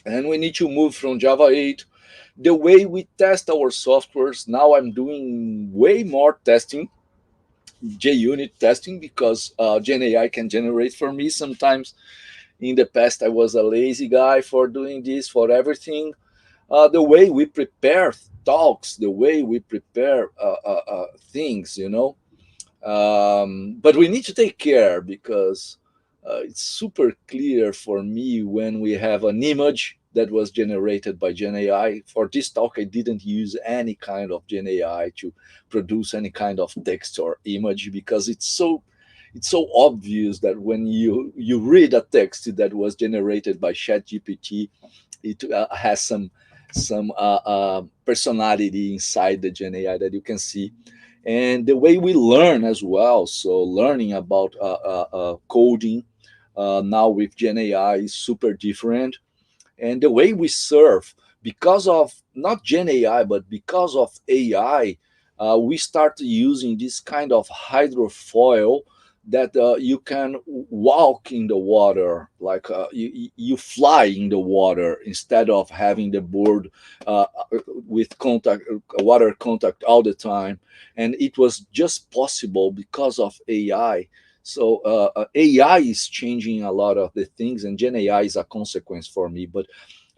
and we need to move from Java 8. The way we test our softwares now, I'm doing way more testing, JUnit testing, because GenAI can generate for me sometimes. In the past, I was a lazy guy for doing this for everything. The way we prepare talks, the way we prepare things, but we need to take care, because it's super clear for me when we have an image that was generated by GenAI. For this talk, I didn't use any kind of GenAI to produce any kind of text or image, because it's so obvious that when you read a text that was generated by ChatGPT, it has some personality inside the GenAI that you can see. And the way we learn as well, so learning about coding now with GenAI is super different. And the way we serve, because of not GenAI but because of AI, we start using this kind of hydrofoil that you can walk in the water, like you fly in the water instead of having the board with contact, water contact all the time. And it was just possible because of AI. So AI is changing a lot of the things, and Gen AI is a consequence for me. But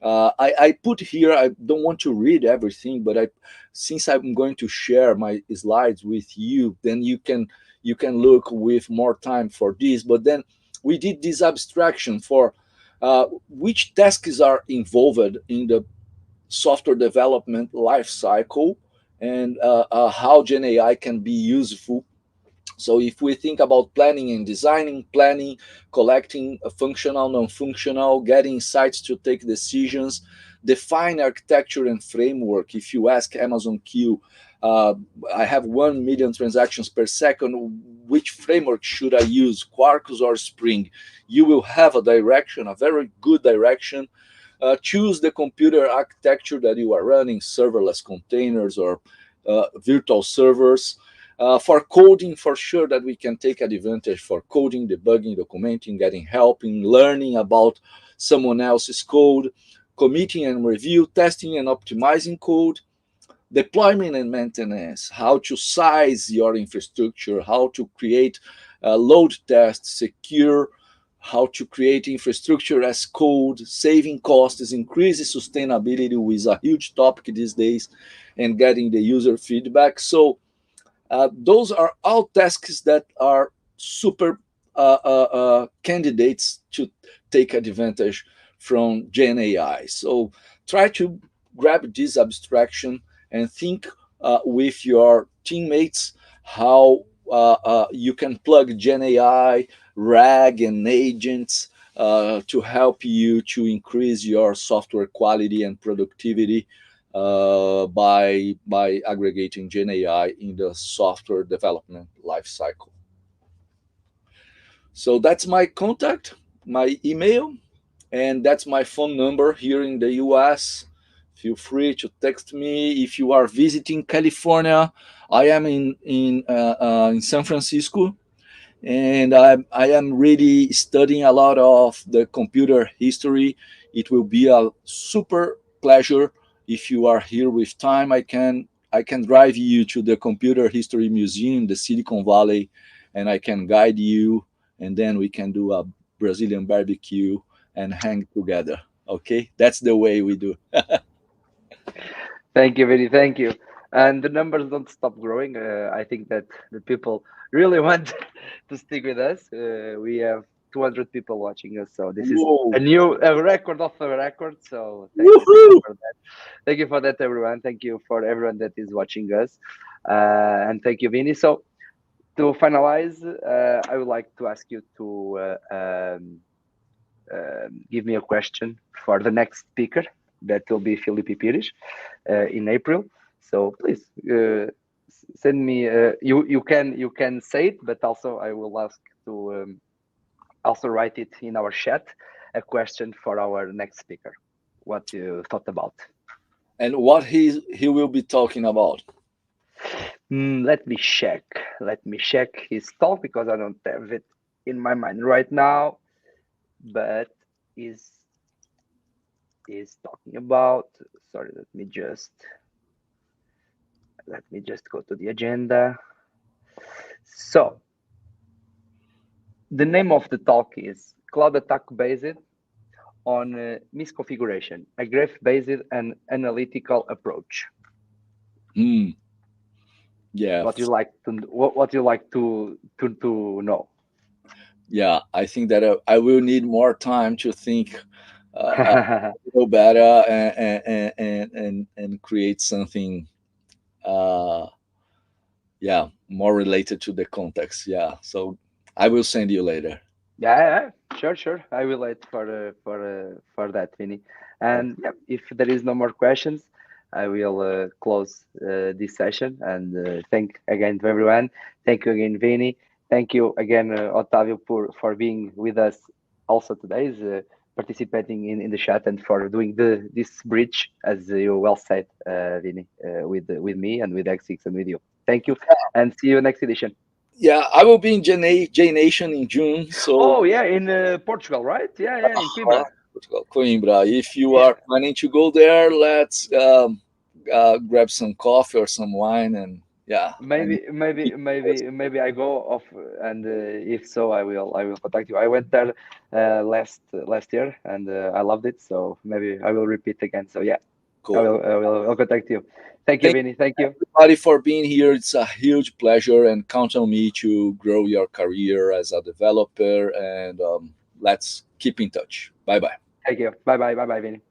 I put here, I don't want to read everything, but since I'm going to share my slides with you, then you can look with more time for this. But then we did this abstraction for which tasks are involved in the software development life cycle, and how Gen AI can be useful. So if we think about planning and designing, planning, collecting functional, non-functional, getting insights to take decisions, define architecture and framework. If you ask Amazon Q, I have 1 million transactions per second, which framework should I use, Quarkus or Spring? You will have a direction, a very good direction. Choose the computer architecture that you are running, serverless containers or virtual servers. For coding, for sure that we can take advantage for coding, debugging, documenting, getting help in learning about someone else's code, committing and review, testing and optimizing code, deployment and maintenance, how to size your infrastructure, how to create load tests, secure, how to create infrastructure as code, saving costs, increasing sustainability with a huge topic these days, and getting the user feedback. So those are all tasks that are super candidates to take advantage from Gen AI. So try to grab this abstraction and think with your teammates how you can plug Gen AI, RAG, and agents to help you to increase your software quality and productivity by aggregating Gen AI in the software development lifecycle. So that's my contact, my email, and that's my phone number here in the US. Feel free to text me. If you are visiting California, I am in San Francisco, and I am really studying a lot of the computer history. It will be a super pleasure if you are here with time. I can drive you to the Computer History Museum, the Silicon Valley, and I can guide you, and then we can do a Brazilian barbecue and hang together. Okay, that's the way we do. Thank you, Vinny. Thank you. And the numbers don't stop growing. I think that the people really want to stick with us. We have 200 people watching us, so this is Whoa! a record of a record. So thank you Woohoo! for that. Thank you for that, everyone. Thank you for everyone that is watching us, and thank you, Vinny. So to finalize, I would like to ask you to give me a question for the next speaker. That will be Felipe Pires in April. So please send me. You can say it, but also I will ask to also write it in our chat. A question for our next speaker. What you thought about? And what he will be talking about? Let me check. Let me check his talk because I don't have it in my mind right now. But is talking about. Sorry, let me just go to the agenda. So the name of the talk is Cloud Attack Based on Misconfiguration, a graph-based and analytical approach. Hmm. Yeah, What you like to know? yeah. I think that I will need more time to think a little better and create something. Uh, yeah, more related to the context. Yeah. So I will send you later. Yeah, sure. I will wait for that, Vinny. Okay. And yeah, if there is no more questions, I will close this session. And thank again to everyone. Thank you again, Vinny. Thank you again, Otavio, for being with us also today, participating in the chat and for doing this bridge, as you well said, Vinny, with me and with X6 and with you. Thank you, and see you next edition. Yeah, I will be in J Nation in June. So Oh yeah, in Portugal, right? Yeah, in Coimbra. Portugal, Coimbra. If you Yeah, are planning to go there, let's grab some coffee or some wine, and yeah, and maybe I go off, and if so, I will contact you. I went there last year, and I loved it. So maybe I will repeat again. So yeah, I cool. will I will I'll contact you. Thank you, Thank Vinny. Thank you. everybody for being here. It's a huge pleasure, and count on me to grow your career as a developer. And let's keep in touch. Bye bye. Thank you. Bye bye. Bye bye, Vinny.